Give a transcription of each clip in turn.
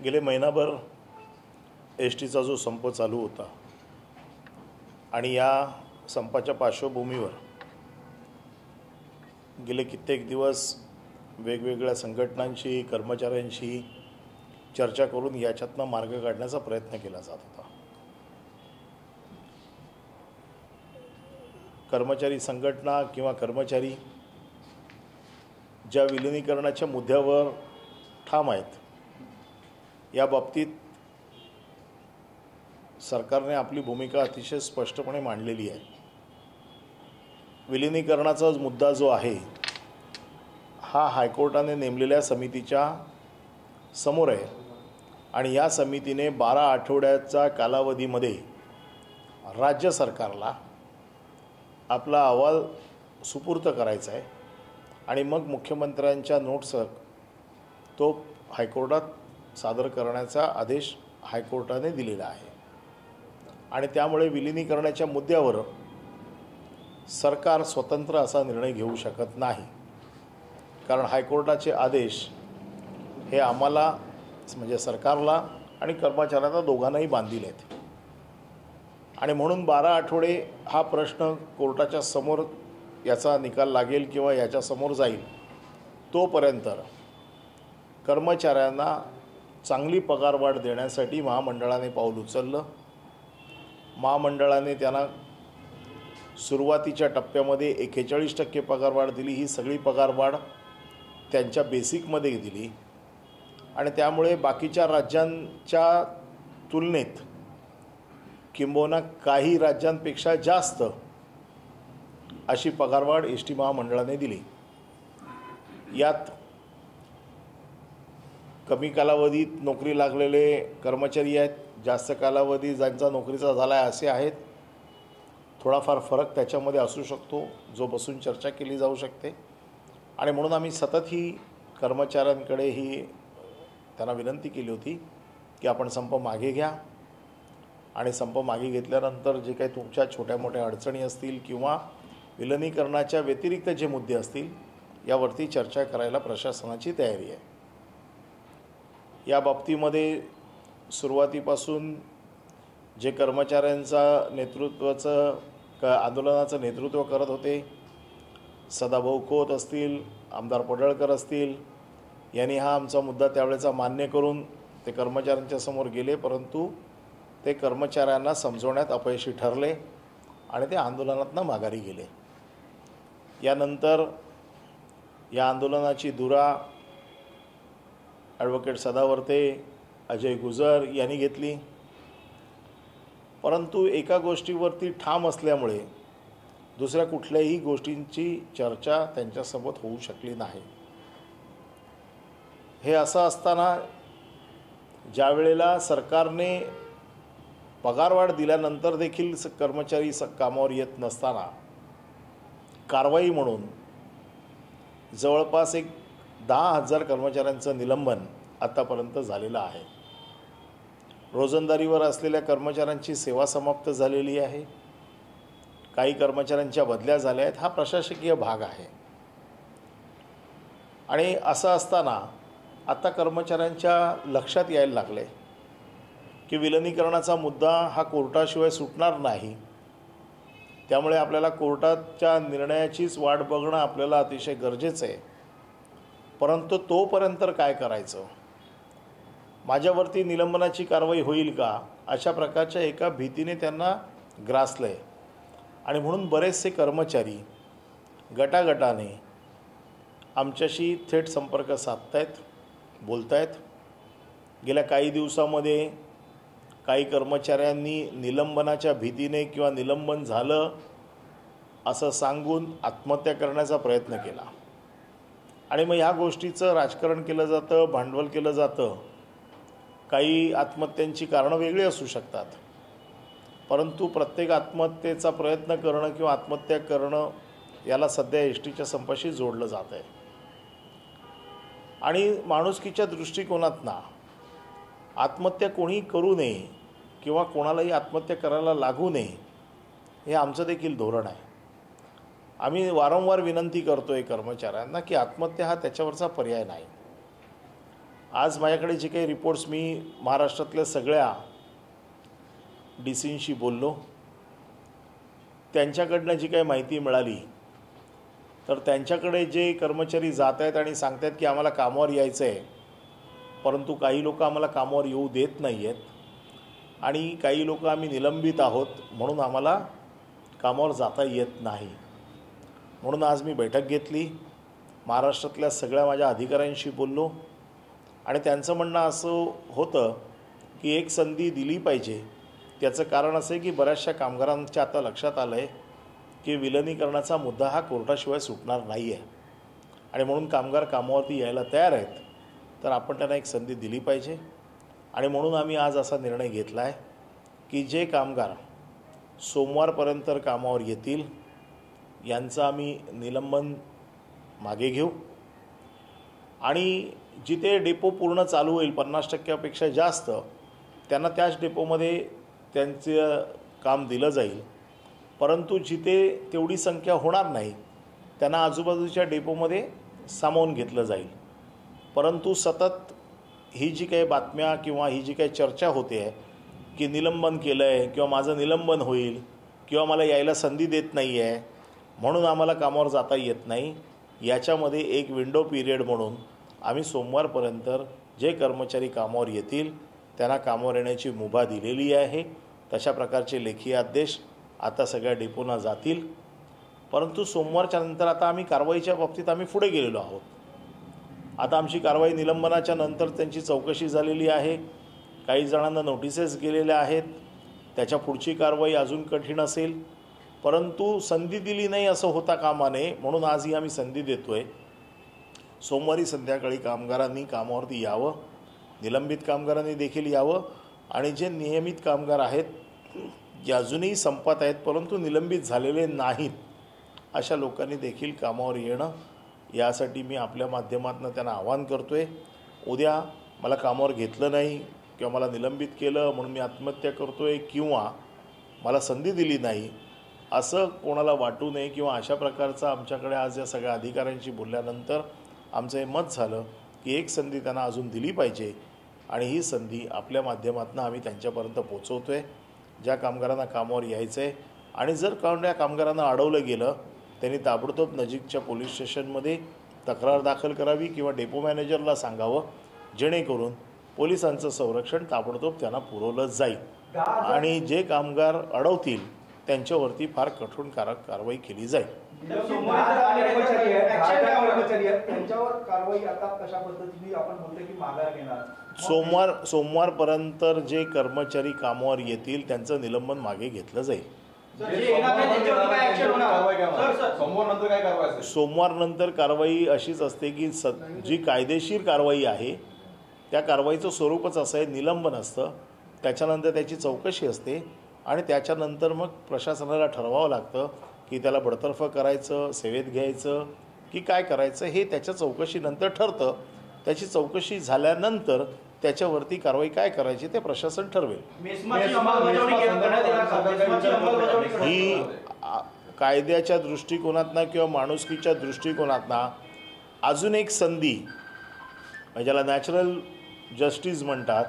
गेले महिनाभर एस टीचा जो संप चालू होता आणि या संपाच्या पार्श्वभूमीवर गेले कित्येक दिवस वेगवेगळ्या संघटनांशी कर्मचाऱ्यांशी चर्चा करून याच्यातनं मार्ग काढण्याचा प्रयत्न केला जात होता। कर्मचारी संघटना किंवा कर्मचारी ज्या विलिनीकरणाच्या मुद्द्यावर ठाम आहेत, या बाबतीत सरकारने आपली भूमिका अतिशय स्पष्टपणे मांडलेली आहे। विलिनीकरणाचा मुद्दा जो आहे हा हायकोर्टाने नेमलेल्या समितीच्या समोर आहे आणि या समितीने 12 आठवड्याच्या कालावधीमध्ये राज्य सरकारला आपला अहवाल सुपूर्द करायचा आहे आणि मग मुख्यमंत्र्यांच्या नोटसह तो हायकोर्टात सादर करण्याचा आदेश हायकोर्टाने दिलेला आहे। आणि त्यामुळे विलिनीकरणाच्या मुद्द्यावर सरकार स्वतंत्र असा निर्णय घेऊ शकत नाही, कारण हायकोर्टाचे आदेश हे आम्हाला म्हणजे सरकारला आणि कर्मचाऱ्यांना दोघांनाही बांधील आहेत आणि म्हणून 12 आठवडे हा प्रश्न कोर्टाच्या समोर याचा निकाल लागेल किंवा याच्या समोर जाईल तोपर्यंत कर्मचाऱ्यांना चांगली पगारवाढ देण्यासाठी महामंडळाने पाऊल उचललं। महामंडळाने त्यांना सुरुवातीच्या टप्प्यामध्ये 41% पगारवाढ दिली। ही सगळी पगारवाढ त्यांच्या बेसिकमध्ये दिली आणि त्यामुळे बाकीच्या राज्यांच्या तुलनेत किंबहुना काही राज्यांपेक्षा जास्त अशी पगारवाढ एस टी महामंडळाने दिली। यात कमी कालावधीत नोकरी लागलेले कर्मचारी आहेत, जास्त कालावधी ज्यांचा नोकरीचा झाला आहे असे आहेत। थोडाफार फरक त्याच्यामध्ये असू शकतो जो बसून चर्चा केली जाऊ शकते आणि म्हणून आम्ही सतत ही कर्मचाऱ्यांकडे ही त्यांना विनंती केली होती की आपण संप मागे घ्या आणि संप मागे घेतल्यानंतर जे काही तुमच्या छोट्या मोठ्या अडचणी असतील किंवा विलिनीकरणाच्या व्यतिरिक्त जे मुद्दे असतील यावरती चर्चा करायला प्रशासनाची तयारी आहे। या बाबतीमध्ये सुरुवातीपासून जे कर्मचाऱ्यांचा आंदोलनाचं नेतृत्व करत होते, सदाभाऊ खोत असतील, आमदार पडळकर असतील, यांनी हा आमचा मुद्दा त्यावेळेचा मान्य करून ते कर्मचाऱ्यांच्या समोर गेले, परंतु ते कर्मचाऱ्यांना समजवण्यात अपयशी ठरले आणि ते आंदोलनातनं माघारी गेले। यानंतर या आंदोलनाची धुरा ॲडव्होकेट सदावर्ते, अजय गुजर यांनी घेतली, परंतु एका गोष्टीवरती ठाम असल्यामुळे दुसऱ्या कुठल्याही गोष्टींची चर्चा त्यांच्यासोबत होऊ शकली नाही। हे असं असताना ज्या वेळेला सरकारने पगारवाढ दिल्यानंतर देखील कर्मचारी कामावर येत नसताना कारवाई म्हणून जवळपास 10,000 कर्मचाऱ्यांचं निलंबन आतापर्यंत झालेलं आहे। रोजंदारीवर असलेल्या कर्मचाऱ्यांची सेवा समाप्त झालेली आहे, काही कर्मचाऱ्यांच्या बदल्या झाल्या आहेत। हा प्रशासकीय भाग आहे आणि असं असताना आता कर्मचाऱ्यांच्या लक्षात यायला लागले की विलिनीकरणाचा मुद्दा हा कोर्टाशिवाय सुटणार नाही, त्यामुळे आपल्याला कोर्टाच्या निर्णयाचीच वाट बघणं आपल्याला अतिशय गरजेचं आहे। परंतु तोपर्यंत काय करायचं, माझ्यावरती निलंबनाची कारवाई होईल का, अशा प्रकारच्या एका भीतीने त्यांना ग्रासलं आहे आणि म्हणून बरेचसे कर्मचारी गटागटाने आमच्याशी थेट संपर्क साधत आहेत, बोलत आहेत। गेल्या काही दिवसामध्ये काही कर्मचाऱ्यांनी निलंबनाच्या भीतीने किंवा निलंबन झालं असं सांगून आत्महत्या करण्याचा प्रयत्न केला आणि मग ह्या गोष्टीचं राजकारण केलं जातं, भांडवल केलं जातं। काही आत्महत्यांची कारणं वेगळी असू शकतात, परंतु प्रत्येक आत्महत्येचा प्रयत्न करणं किंवा आत्महत्या करणं याला सध्या एस टीच्या संपाशी जोडलं जात आहे आणि माणुसकीच्या दृष्टिकोनातनं आत्महत्या कोणी करू नये किंवा कोणालाही आत्महत्या करायला लागू नये हे आमचं देखील धोरण आहे। आम्ही वारंवार विनंती करतोय कर्मचाऱ्यांना की आत्महत्या हा त्याच्यावरचा पर्याय नाही। आज माझ्याकडे जे काही रिपोर्ट्स मी महाराष्ट्रातल्या सगळ्या DCंशी बोललो, त्यांच्याकडनं जी काही माहिती मिळाली, तर त्यांच्याकडे जे कर्मचारी जात आहेत आणि सांगत आहेत की आम्हाला कामावर यायचं आहे, परंतु काही लोक आम्हाला कामावर येऊ देत नाही आहेत आणि काही लोक आम्ही निलंबित आहोत म्हणून आम्हाला कामावर जाता येत नाही. म्हणून आज मी बैठक घेतली, महाराष्ट्रातल्या सगळ्या माझ्या अधिकाऱ्यांशी बोललो आणि त्यांचं म्हणणं असं होतं की एक संधी दिली पाहिजे. त्याचं कारण असं आहे की बऱ्याचशा कामगारांच्या आता लक्षात आलं आहे की विलनीकरणाचा मुद्दा हा कोर्टाशिवाय सुटणार नाही आहे आणि म्हणून कामगार कामावरती यायला तयार आहेत, तर आपण त्यांना एक संधी दिली पाहिजे. आणि म्हणून आम्ही आज असा निर्णय घेतला आहे की जे कामगार सोमवारपर्यंत कामावर येतील यांचं आम्ही निलंबन मागे घेऊ आणि जिथे डेपो पूर्ण चालू होईल 50%पेक्षा जास्त, त्यांना त्याच डेपोमध्ये त्यांचं काम दिलं जाईल. परंतु जिथे तेवढी संख्या होणार नाही त्यांना आजूबाजूच्या डेपोमध्ये सामावून घेतलं जाईल. परंतु सतत ही जी काही बातम्या किंवा ही जी काही चर्चा होते आहे की निलंबन केलं आहे किंवा माझं निलंबन होईल किंवा मला यायला संधी देत नाही आहे म्हणून आम्हाला कामावर जाता येत नाही, याच्यामध्ये एक विंडो पिरियड म्हणून आम्ही सोमवारपर्यंत जे कर्मचारी कामावर येतील त्यांना कामावर येण्याची मुभा दिलेली आहे. तशा प्रकारचे लेखी आदेश आता सगळ्या डेपोना जातील. परंतु सोमवारच्या नंतर आता आम्ही कारवाईच्या बाबतीत आम्ही पुढे गेलेलो आहोत. आता आमची कारवाई निलंबनाच्या नंतर त्यांची चौकशी झालेली आहे, काही जणांना नोटिसेस गेलेल्या आहेत, त्याच्या पुढची कारवाई अजून कठीण असेल. परंतु संधी दिली नाही असं होता कामा नये, म्हणून आजही आम्ही संधी देतो आहे. सोमवारी संध्याकाळी कामगारांनी कामावरती यावं, निलंबित कामगारांनी देखील यावं आणि जे नियमित कामगार आहेत जे अजूनही संपात आहेत परंतु निलंबित झालेले नाहीत अशा लोकांनी देखील कामावर येणं, यासाठी मी आपल्या माध्यमातून त्यांना आवाहन करतो आहे. उद्या मला कामावर घेतलं नाही किंवा मला निलंबित केलं म्हणून मी आत्महत्या करतो आहे किंवा मला संधी दिली नाही असं कोणाला वाटू नये किंवा अशा प्रकारचं आमच्याकडे आज या सगळ्या अधिकाऱ्यांशी बोलल्यानंतर आमचं हे मत झालं की एक संधी त्यांना अजून दिली पाहिजे आणि ही संधी आपल्या माध्यमातून आम्ही त्यांच्यापर्यंत पोचवतो आहे. ज्या कामगारांना कामावर यायचं आहे आणि जर कोणत्या कामगारांना अडवलं गेलं त्यांनी ताबडतोब नजीकच्या पोलीस स्टेशनमध्ये तक्रार दाखल करावी किंवा डेपो मॅनेजरला सांगावं, जेणेकरून पोलिसांचं संरक्षण ताबडतोब त्यांना पुरवलं जाईल आणि जे कामगार अडवतील त्यांच्यावरती फार कठोर कारवाई केली जाईल. सोमवारपर्यंत जे कर्मचारी कामावर येतील त्यांचं निलंबन मागे घेतलं जाईल. सोमवारनंतर कारवाई अशीच असते की जी कायदेशीर कारवाई आहे त्या कारवाईचं स्वरूपच असं आहे, निलंबन असतं, त्याच्यानंतर त्याची चौकशी असते आणि त्याच्यानंतर मग प्रशासनाला ठरवावं लागतं की त्याला बडतर्फ करायचं, सेवेत घ्यायचं की काय करायचं, हे त्याच्या चौकशीनंतर ठरतं. त्याची चौकशी झाल्यानंतर त्याच्यावरती कारवाई काय करायची ते प्रशासन ठरवेल. ही कायद्याच्या दृष्टिकोनातनं किंवा माणुसकीच्या दृष्टिकोनातनं अजून एक संधी, ज्याला नॅचरल जस्टिस म्हणतात,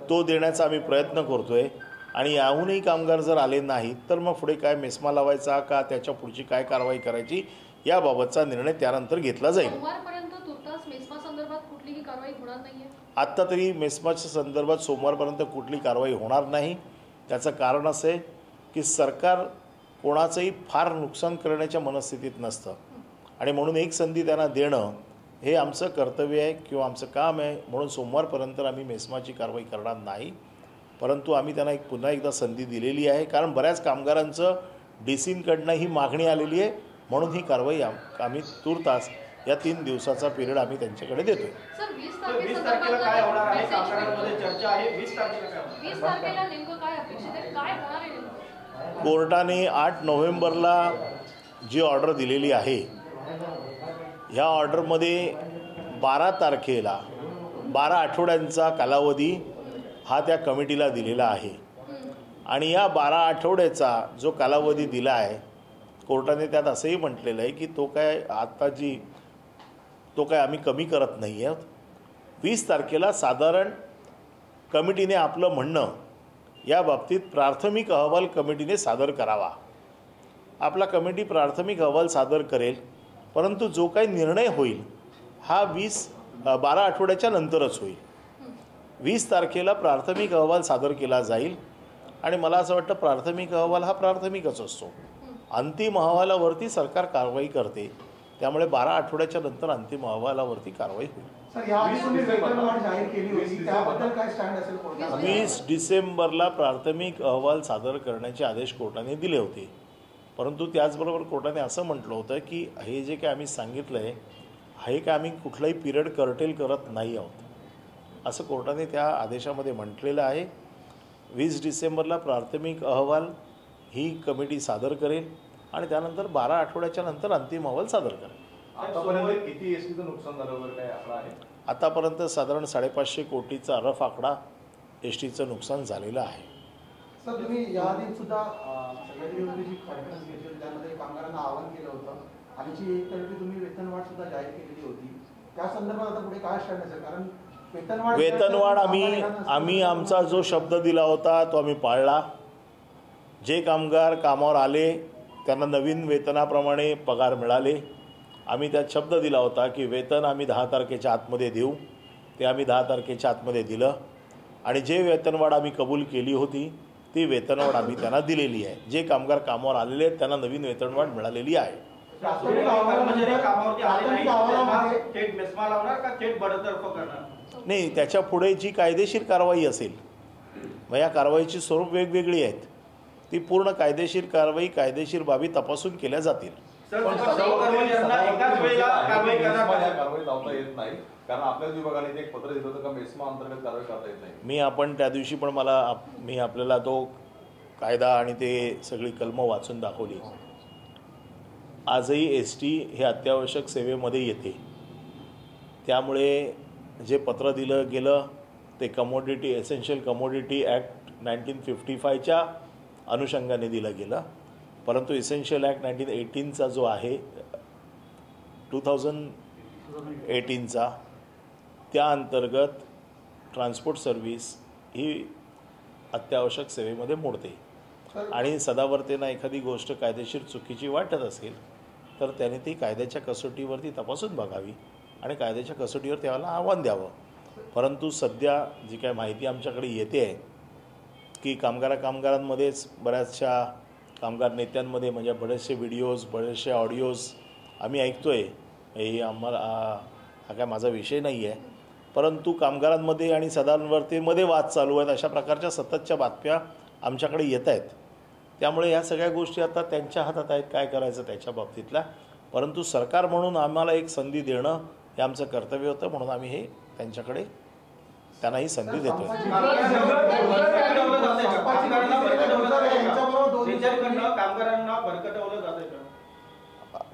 तो देण्याचा आम्ही प्रयत्न करतो आहे. आणि याहूनही कामगार जर आले नाहीत तर मग पुढे काय मेस्मा लावायचा का त्याच्या पुढची काय कारवाई करायची याबाबतचा निर्णय त्यानंतर घेतला जाईल. आत्ता तरी मेस्माच्या संदर्भात सोमवारपर्यंत कुठली कारवाई होणार नाही. त्याचं कारण असं आहे की सरकार कोणाचंही फार नुकसान करण्याच्या मनस्थितीत नसतं आणि म्हणून एक संधी त्यांना देणं हे आमचं कर्तव्य आहे किंवा आमचं काम आहे. म्हणून सोमवारपर्यंत आम्ही मेस्माची कारवाई करणार नाही, परंतु आम्ही त्यांना पुन्हा एकदा संधी दिलेली आहे. कारण बऱ्याच कामगारांचं DCंकडनं ही मागणी आलेली आहे, म्हणून ही कारवाई आम्ही तुर्तास या 3 दिवसाचा पिरियड आम्ही त्यांच्याकडे देतोय. कोर्टाने 8 नोव्हेंबरला जी ऑर्डर दिलेली आहे, ह्या ऑर्डरमध्ये 12 तारखेला 12 आठवड्यांचा कालावधी हा त्या कमिटीला दिलेला आहे आणि या 12 आठवड्याचा जो कालावधी दिला आहे कोर्टाने त्यात असंही म्हटलेलं आहे की तो काय आम्ही कमी करत नाही आहोत, 20 तारखेला साधारण कमिटीने आपलं म्हणणं या बाबतीत प्राथमिक अहवाल कमिटीने सादर करावा. आपला कमिटी प्राथमिक अहवाल सादर करेल, परंतु जो काही निर्णय होईल हा 12 आठवड्याच्या नंतरच होईल. 20 तारखेला प्राथमिक अहवाल सादर केला जाईल आणि मला असं वाटतं प्राथमिक अहवाल हा प्राथमिकच असतो. अंतिम अहवालावरती सरकार कारवाई करते, त्यामुळे 12 आठवड्याच्या नंतर अंतिम अहवालावरती कारवाई होईल. 20 डिसेंबरला प्राथमिक अहवाल सादर करण्याचे आदेश कोर्टाने दिले होते, परंतु त्याचबरोबर कोर्टाने असं म्हटलं होतं की हे जे काही आम्ही सांगितलं आहे हे काय आम्ही कुठलाही पिरियड कर्टेल करत नाही आहोत, असं कोर्टाने त्या आदेशामध्ये म्हटलेलं आहे. 20 डिसेंबरला प्राथमिक अहवाल ही कमिटी सादर करेल आणि त्यानंतर 12 आठवड्याच्या नंतर अंतिम अहवाल सादर करेल. आतापर्यंत किती एसटीचं नुकसान झालं वगैरे काय आकडा आहे? आतापर्यंत साधारण 550 कोटीचा रफ आकडा एसटीचं नुकसान झालेलं आहे. सर, तुम्ही याआधी सुद्धा सगळ्यांनी जी कॉन्फरन्स घेतली होती त्यामध्ये कामगारांना आवाहन केलं होतं आणि जी 1 तारखेला तुम्ही वेतनवाढ सुद्धा जाहीर केलेली होती, त्या संदर्भात आता पुढे काय स्टँड असेल? कारण वेतनवाढ आम्ही आमचा जो शब्द दिला होता तो आम्ही पाळला. जे कामगार कामावर आले त्यांना नवीन वेतनाप्रमाणे पगार मिळाले. आम्ही त्यात शब्द दिला होता की वेतन आम्ही 10 तारखेच्या आतमध्ये देऊ, ते आम्ही 10 तारखेच्या आतमध्ये दिलं आणि जे वेतनवाढ आम्ही कबूल केली होती ती वेतनवाढ आम्ही त्यांना दिलेली आहे. जे कामगार कामावर आलेले आहेत त्यांना नवीन वेतनवाढ मिळालेली आहे. नाही, त्याच्या पुढे जी कायदेशीर कारवाई असेल, मग या कारवाईची स्वरूप वेगवेगळी आहेत, ती पूर्ण कायदेशीर कारवाई कायदेशीर बाबी तपासून केल्या जातील. आपण त्या दिवशी पण मी आपल्याला तो कायदा आणि ते सगळी कलमं वाचून दाखवली. आजही एसटी हे अत्यावश्यक सेवेमध्ये येते, त्यामुळे जे पत्र दिलं गेलं ते एसेन्शियल कमोडिटी ॲक्ट 1955च्या अनुषंगाने दिलं गेलं, परंतु एसेन्शियल ॲक्ट 1918चा जो आहे 2018चा त्या अंतर्गत ट्रान्सपोर्ट सर्व्हिस ही अत्यावश्यक सेवेमध्ये मोडते आणि सदावर्तेनं एखादी गोष्ट कायदेशीर चुकीची वाटत असेल तर त्याने ती कायद्याच्या कसोटीवरती तपासून बघावी आणि कायद्याच्या कसोटीवर त्याला आव्हान द्यावं. परंतु सध्या जी काय माहिती आमच्याकडे येते आहे की कामगारांमध्येच बऱ्याचशा कामगार नेत्यांमध्ये म्हणजे बरेचसे व्हिडिओज बरेचसे ऑडिओज आम्ही ऐकतो आहे. हे आम्हाला हा काय माझा विषय नाही आहे, परंतु कामगारांमध्ये आणि सदावर्तेमध्ये वाद चालू आहेत अशा प्रकारच्या सततच्या बातम्या आमच्याकडे येत आहेत. त्यामुळे ह्या सगळ्या गोष्टी आता त्यांच्या हातात आहेत काय करायचं त्याच्या बाबतीतल्या. परंतु सरकार म्हणून आम्हाला एक संधी देणं हे आमचं कर्तव्य होतं, म्हणून आम्ही हे त्यांना ही संधी देतो.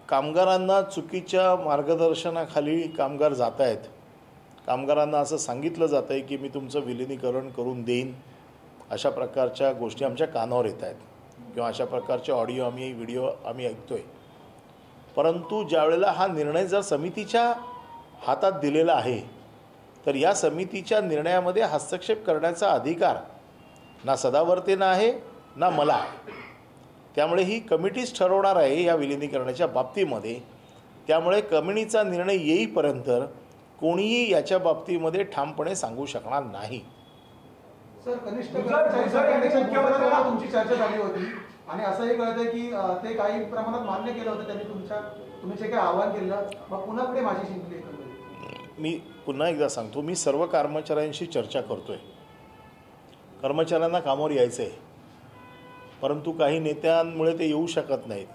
कामगारांना चुकीच्या मार्गदर्शनाखाली कामगार जात आहेत. कामगारांना असं सांगितलं जातं आहे की मी तुमचं विलिनीकरण करून देईन, अशा प्रकारच्या गोष्टी आमच्या कानावर येत आहेत किंवा अशा प्रकारचे ऑडिओ व्हिडिओ आम्ही ऐकतो आहे. परंतु ज्यावेळेला हा निर्णय जर समितीच्या हातात दिलेला आहे तर या समितीच्या निर्णयामध्ये हस्तक्षेप करण्याचा अधिकार ना सदावर्तेनं आहे ना मला आहे. त्यामुळे ही कमिटीच ठरवणार आहे या विलिनीकरणाच्या बाबतीमध्ये. त्यामुळे कमिटीचा निर्णय येईपर्यंत कोणीही याच्या बाबतीमध्ये ठामपणे सांगू शकणार नाही. सर, कनिष्ठ तुमची चर्चा झाली होती आणि असंही कळतंय की ते काही प्रमाणात मान्य केलं होतं त्यांनी तुम्ही जे काही आवाहन केलं, मग पुन्हा पुढे माझी शिंकली. मी पुन्हा एकदा सांगतो, मी सर्व कर्मचाऱ्यांशी चर्चा करतो आहे. कर्मचाऱ्यांना कामावर यायचं आहे, परंतु काही नेत्यांमुळे ते येऊ शकत नाहीत.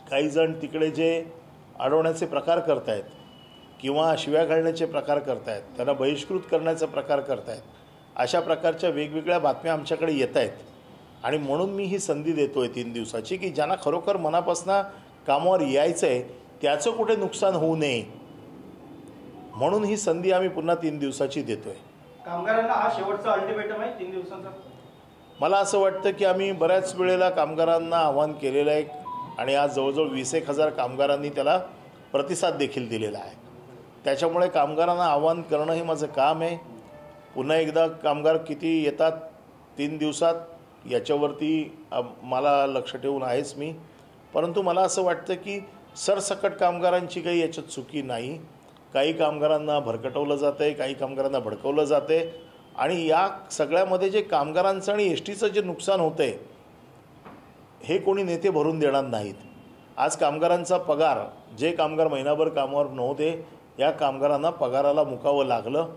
काही जण तिकडे जे अडवण्याचे प्रकार करत आहेत किंवा शिव्या घालण्याचे प्रकार करत आहेत, त्यांना बहिष्कृत करण्याचा प्रकार करत आहेत, अशा प्रकारच्या वेगवेगळ्या बातम्या आमच्याकडे येत आहेत. आणि म्हणून मी ही संधी देतो आहे 3 दिवसाची की ज्यांना खरोखर मनापासून कामावर यायचं आहे त्याचं कुठे नुकसान होऊ नये, म्हणून ही संधी आम्ही पुन्हा 3 दिवसाची देतो आहे. कामगारांना हा शेवटचा अल्टिमेटम आहे 3 दिवसांचा. मला असं वाटतं की आम्ही बऱ्याच वेळेला कामगारांना आव्हान केलेलं आहे आणि आज जवळजवळ 20,000 कामगारांनी त्याला प्रतिसाद देखील दिलेला आहे. त्याच्यामुळे कामगारांना आवाहन करणं हे माझं काम आहे. पुन्हा एकदा कामगार किती येतात 3 दिवसात याच्यावरती मला लक्ष ठेवून आहेच मी. परंतु मला असं वाटतं की सरसकट कामगारांची काही याच्यात चुकी नाही. काही कामगारांना भरकटवलं जातं आहे, काही कामगारांना भडकवलं जातं आहे. आणि या सगळ्यामध्ये जे कामगारांचं आणि एस टीचं जे नुकसान होतं आहे हे कोणी नेते भरून देणार नाहीत. आज कामगारांचा पगार, जे कामगार महिनाभर कामावर नव्हते या कामगारांना पगाराला मुकावं लागलं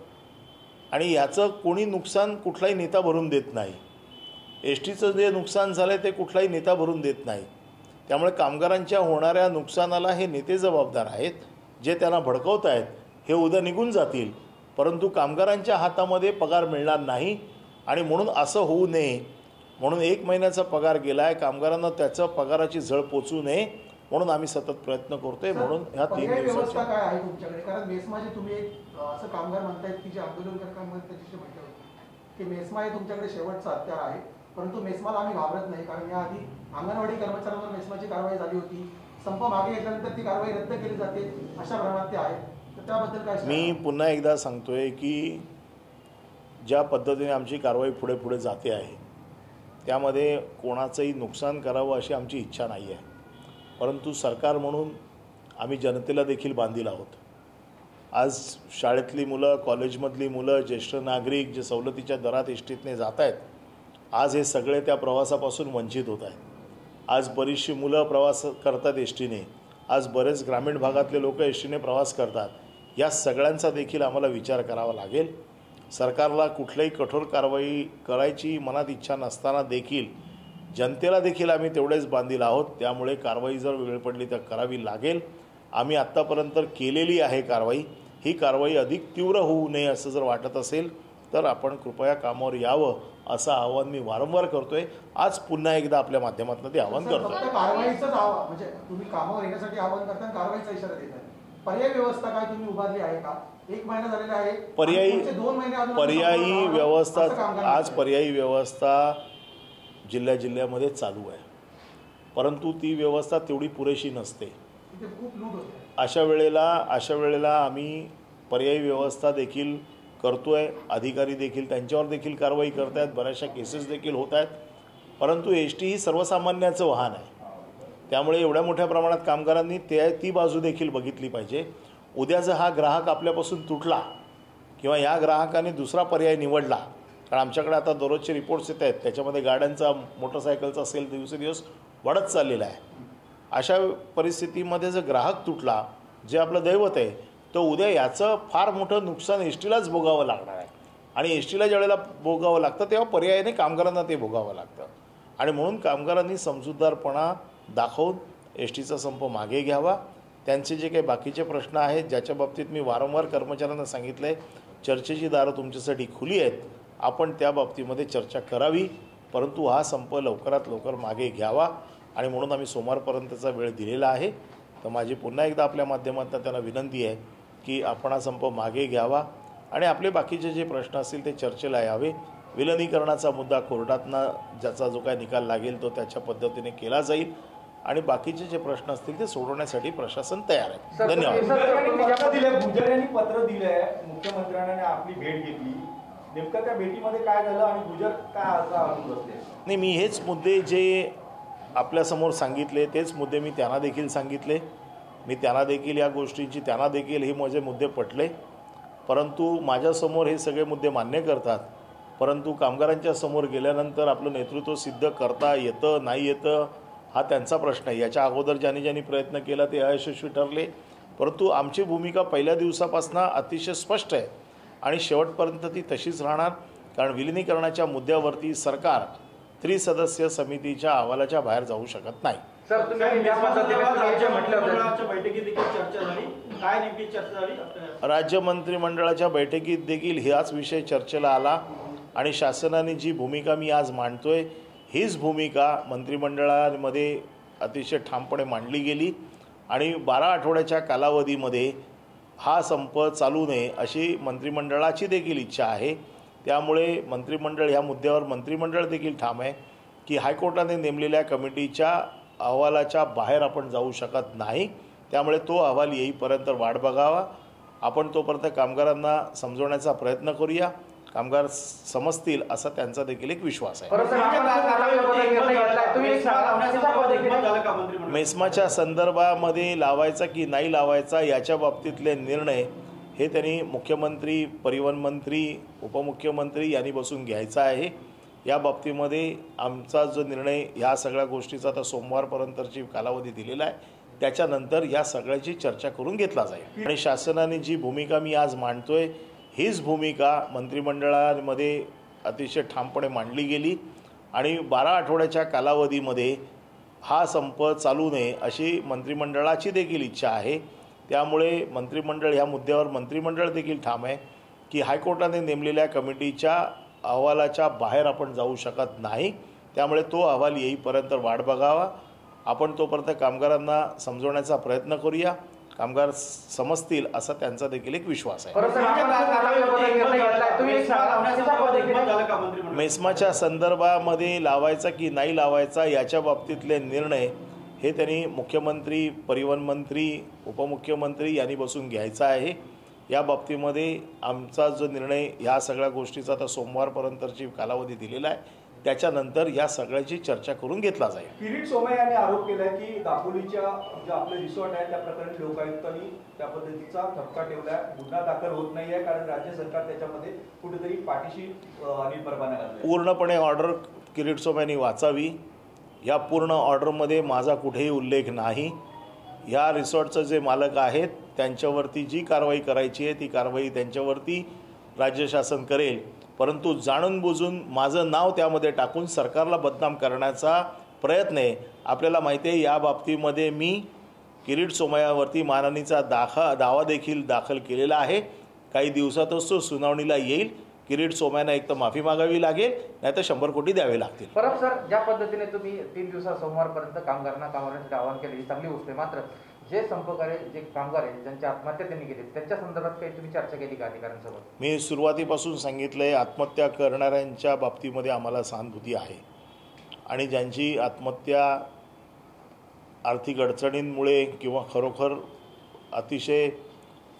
आणि याचं कोणी नुकसान कुठलाही नेता भरून देत नाही. एस टीचं जे नुकसान झालं आहे ते कुठलाही नेता भरून देत नाही. त्यामुळे कामगारांच्या होणाऱ्या नुकसानाला हे नेते जबाबदार आहेत. जे त्यांना भडकवत आहेत हे उद्या निघून जातील, परंतु कामगारांच्या हातामध्ये पगार मिळणार नाही. आणि म्हणून असं होऊ नये म्हणून 1 महिन्याचा पगार गेला आहे, कामगारांना त्याचं पगाराची झळ पोचू नये म्हणून आम्ही सतत प्रयत्न करतोय. म्हणून ह्या 3 व्यवस्था काय आहे तुमच्याकडे? कारण मेस्माचे तुम्ही एक असं कामगार म्हणतायत की जे आंदोलन करताना त्याच्याशी म्हटलं होतं की मेस्मा हे तुमच्याकडे शेवटचा हत्यार आहे, परंतु मेस्माला आम्ही घाबरत नाही. कारण याआधी अंगणवाडी कर्मचाऱ्यांवर मेस्माची कारवाई झाली होती. संप मागे घेतल्यानंतर ती कारवाई रद्द केली जाते अशा प्रमाणात ते आहेत. तर त्याबद्दल काय? मी पुन्हा एकदा सांगतोय की ज्या पद्धतीने आमची कारवाई पुढे जाते आहे त्यामध्ये कोणाचंही नुकसान करावं अशी आमची इच्छा नाही आहे. परंतु सरकार म्हणून आम्ही जनतेला देखील बांधील आहोत. आज शाळेतली मुलं, कॉलेजमधली मुलं, ज्येष्ठ नागरिक जे सवलतीच्या दरात एस टीतने जात आहेत, आज हे सगळे त्या प्रवासापासून वंचित होत आहेत. आज बरीचशी मुलं प्रवास करतात एस टीने, आज बरेच ग्रामीण भागातले लोक एस टीने प्रवास करतात. या सगळ्यांचा देखील आम्हाला विचार करावा लागेल. सरकारला कुठल्याही कठोर कारवाई करायची मनात इच्छा नसताना देखील जनतेला देखील आम्ही तेवढेच बांधील आहोत. त्यामुळे कारवाई जर वेळ पडली तर करावी लागेल. आम्ही आत्तापर्यंत केलेली आहे कारवाई. ही कारवाई अधिक तीव्र होऊ नये असं जर वाटत असेल तर आपण कृपया कामावर यावं असं आवाहन मी वारंवार करतोय. आज पुन्हा एकदा आपल्या माध्यमातून ते आवाहन करतो. कारवाईचंच आवाहन म्हणजे तुम्ही कामावर येण्यासाठी आवाहन करताना कारवाईचा इशारा देताय. पर्यायी व्यवस्था काय तुम्ही उभारली आहे का? 1 महिना झालेला आहे. पर्यायी व्यवस्था आज पर्यायी व्यवस्था जिल्ह्यामध्ये चालू आहे, परंतु ती व्यवस्था तेवढी पुरेशी नसते. अशा वेळेला आम्ही पर्यायी व्यवस्था देखील करतोय. अधिकारी देखील त्यांच्यावर देखील कारवाई करत आहेत. बऱ्याचशा केसेस देखील होत आहेत. परंतु एस टी ही सर्वसामान्याचं वाहन आहे. त्यामुळे एवढ्या मोठ्या प्रमाणात कामगारांनी ती बाजू देखील बघितली पाहिजे. उद्या जर हा ग्राहक आपल्यापासून तुटला किंवा या ग्राहकाने दुसरा पर्याय निवडला, कारण आमच्याकडे आता दररोजचे रिपोर्ट्स येत आहेत, त्याच्यामध्ये गाड्यांचा, मोटरसायकलचा सेल दिवसेदिवस वाढत चाललेला आहे. अशा परिस्थितीमध्ये जर ग्राहक तुटला, जे आपलं दैवत आहे, तर उद्या याचं फार मोठं नुकसान एस टीलाच भोगावं लागणार आहे. आणि एस टीला ज्यावेळेला भोगावं लागतं तेव्हा पर्यायाने कामगारांना ते भोगावं लागतं. आणि म्हणून कामगारांनी समजूतदारपणा दाखवून एस टीचा संप मागे घ्यावा. त्यांचे जे काही बाकीचे प्रश्न आहेत ज्याच्या बाबतीत मी वारंवार कर्मचाऱ्यांना सांगितलं आहे, चर्चेची दारं तुमच्यासाठी खुली आहेत. आपण त्या बाबतीमध्ये चर्चा करावी, परंतु हा संप लवकरात लवकर मागे घ्यावा. आणि म्हणून आम्ही सोमवारपर्यंतचा वेळ दिलेला आहे. तर माझी पुन्हा एकदा आपल्या माध्यमातून त्यांना विनंती आहे की आपण हा संप मागे घ्यावा आणि आपले बाकीचे जे प्रश्न असतील ते चर्चेला यावे. विलनीकरणाचा मुद्दा कोर्टातनं ज्याचा जो काय निकाल लागेल तो त्याच्या पद्धतीने केला जाईल आणि बाकीचे जे प्रश्न असतील ते सोडवण्यासाठी प्रशासन तयार आहे. धन्यवाद. गुजर यांनी पत्र दिलंय मुख्यमंत्र्यांनी आपली भेट घेतली, नेमकं त्या भेटीमध्ये काय झालं आणि गुजर काय बसले? नाही, मी हेच मुद्दे जे आपल्यासमोर सांगितले तेच मुद्दे मी त्यांना देखील सांगितले. मी त्यांना देखील या गोष्टींची त्यांना देखील हे माझे मुद्दे पटले. परंतु माझ्यासमोर हे सगळे मुद्दे मान्य करतात, परंतु कामगारांच्या समोर गेल्यानंतर आपलं नेतृत्व सिद्ध करता येतं नाही येतं हा त्यांचा प्रश्न आहे. याच्या अगोदर ज्यांनी प्रयत्न केला ते अयशस्वी ठरले. परंतु आमची भूमिका पहिल्या दिवसापासून अतिशय स्पष्ट आहे आणि शेवटपर्यंत ती तशीच राहणार. कारण विलिनीकरणाच्या मुद्द्यावरती सरकार त्रिसदस्यीय समितीच्या अहवालाच्या बाहेर जाऊ शकत नाही. राज्य मंत्रिमंडळाच्या बैठकीत देखील हाच विषय चर्चेला आला आणि शासनाने जी भूमिका मी आज मांडतोय हीच भूमिका मंत्रिमंडळामध्ये अतिशय ठामपणे मांडली गेली आणि 12 आठवड्याच्या कालावधीमध्ये हा संप चालू नये अशी मंत्रिमंडळाची देखील इच्छा आहे. त्यामुळे मंत्रिमंडळ ह्या मुद्द्यावर मंत्रिमंडळ देखील ठाम आहे की हायकोर्टाने नेमलेल्या कमिटीच्या अहवालाच्या बाहेर आपण जाऊ शकत नाही. त्यामुळे तो अहवाल येईपर्यंत वाट बघावा आपण तोपर्यंत कामगारांना समजवण्याचा प्रयत्न करूया. कामगार समजतील असा त्यांचा देखील एक विश्वास आहे. मेस्माच्या संदर्भामध्ये लावायचा की नाही लावायचा याच्या बाबतीतले निर्णय हे त्यांनी मुख्यमंत्री, परिवहन मंत्री, उपमुख्यमंत्री यांनी बसून घ्यायचा आहे. या बाबतीमध्ये आमचा जो निर्णय ह्या सगळ्या गोष्टीचा आता सोमवारपर्यंतची कालावधी दिलेला आहे, त्याच्यानंतर या सगळ्याची चर्चा करून घेतला जाईल. आणि शासनाने जी भूमिका मी आज मांडतोय हीच भूमिका मंत्रिमंडळामध्ये अतिशय ठामपणे मांडली गेली आणि 12 आठवड्याच्या कालावधीमध्ये हा संप चालू नये अशी मंत्रिमंडळाची देखील इच्छा आहे. त्यामुळे मंत्रिमंडळ ह्या मुद्द्यावर मंत्रिमंडळ देखील ठाम आहे की हायकोर्टाने नेमलेल्या कमिटीच्या अहवालाच्या बाहेर आपण जाऊ शकत नाही. त्यामुळे तो अहवाल येईपर्यंत वाट बघावा. आपण तोपर्यंत कामगारांना समजवण्याचा प्रयत्न करूया. कामगार समजतील असा त्यांचा देखील एक विश्वास आहे. मेस्माच्या संदर्भामध्ये लावायचा की नाही लावायचा याच्या बाबतीतले निर्णय हे त्यांनी मुख्यमंत्री, परिवहन मंत्री, उपमुख्यमंत्री यांनी बसून घ्यायचा आहे. या बाबतीमध्ये आमचा जो निर्णय ह्या सगळ्या गोष्टीचा आता सोमवारपर्यंतची कालावधी दिलेला आहे, त्याच्यानंतर या सगळ्याची चर्चा करून घेतला जाईल. किरीट सोमय्या यांनी आरोप केलाय की दापोलीच्या जे आपले रिसॉर्ट आहे त्या प्रकरणी लोकायुक्तांनी त्या पद्धतीचा ठपका ठेवलाय, गुन्हा दाखल होत नाहीये कारण राज्य सरकार त्याच्यामध्ये कुठेतरी पाठीशी अनिल परबाना घातलाय. पूर्णपणे ऑर्डर किरीट सोमय्यांनी वाचावी. या पूर्ण ऑर्डरमध्ये माझा कुठेही उल्लेख नाही. या रिसॉर्टचं जे मालक आहेत त्यांच्यावरती जी कारवाई करायची आहे ती कारवाई त्यांच्यावरती राज्य शासन करेल. परंतु जाणून बुजून माझं नाव त्यामध्ये टाकून सरकारला बदनाम करण्याचा प्रयत्न आहे. आपल्याला माहिती आहे या बाबतीमध्ये मी किरीट सोमय्यावरती मानहानीचा दावा देखील दाखल केलेला आहे. काही दिवसातच तो सुनावणीला येईल. किरीट सोमय्यांना एक तर माफी मागावी लागेल, नाहीतर 100 कोटी द्यावे लागतील. परत सर, ज्या पद्धतीने तुम्ही 3 दिवसात सोमवारपर्यंत कामगारांना कामावण्यासाठी आवाहन केले ही चांगली गोष्ट आहे. मात्र जे संपकरी जे कामगार आहेत ज्यांची आत्महत्या त्यांनी केली त्यांच्या संदर्भात काही तुम्ही चर्चा केली का अधिकाऱ्यांसोबत? मी सुरुवातीपासून सांगितलं आहे आत्महत्या करणाऱ्यांच्या बाबतीमध्ये आम्हाला सहानुभूती आहे आणि ज्यांची आत्महत्या आर्थिक अडचणींमुळे किंवा खरोखर अतिशय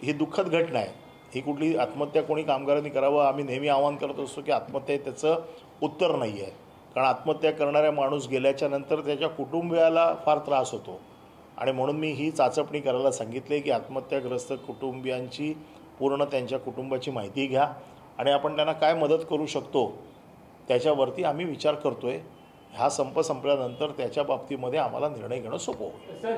ही दुःखद घटना आहे. ही कुठली आत्महत्या कोणी कामगारांनी करावं आम्ही नेहमी आवाहन करत असतो की आत्महत्या त्याचं उत्तर नाही आहे. कारण आत्महत्या करणाऱ्या माणूस गेल्याच्या नंतर त्याच्या कुटुंबियाला फार त्रास होतो आणि म्हणून मी ही चाचपणी करायला सांगितले की आत्महत्याग्रस्त कुटुंबियांची पूर्ण त्यांच्या कुटुंबाची माहिती घ्या आणि आपण त्यांना काय मदत करू शकतो त्याच्यावरती आम्ही विचार करतो आहे. हा संप संपल्यानंतर त्याच्या बाबतीमध्ये आम्हाला निर्णय घेणं सोपं होईल.